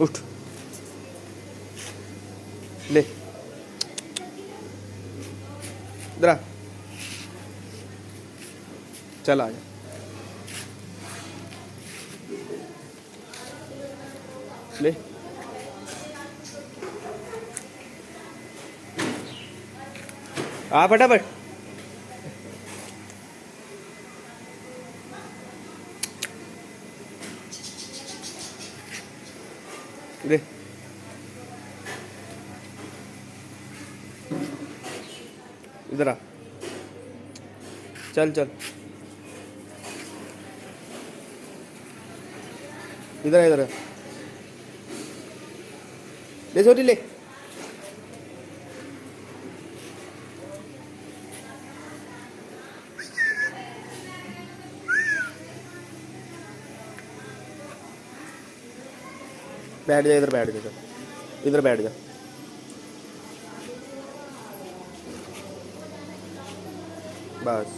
उठ ले इधर आ। चल आ जा। ले आ फटाफट। ले इधर आ। चल चल इधर इधर ले छोटी ले। बैठ जा इधर बैठ जा। इधर बैठ जा। बस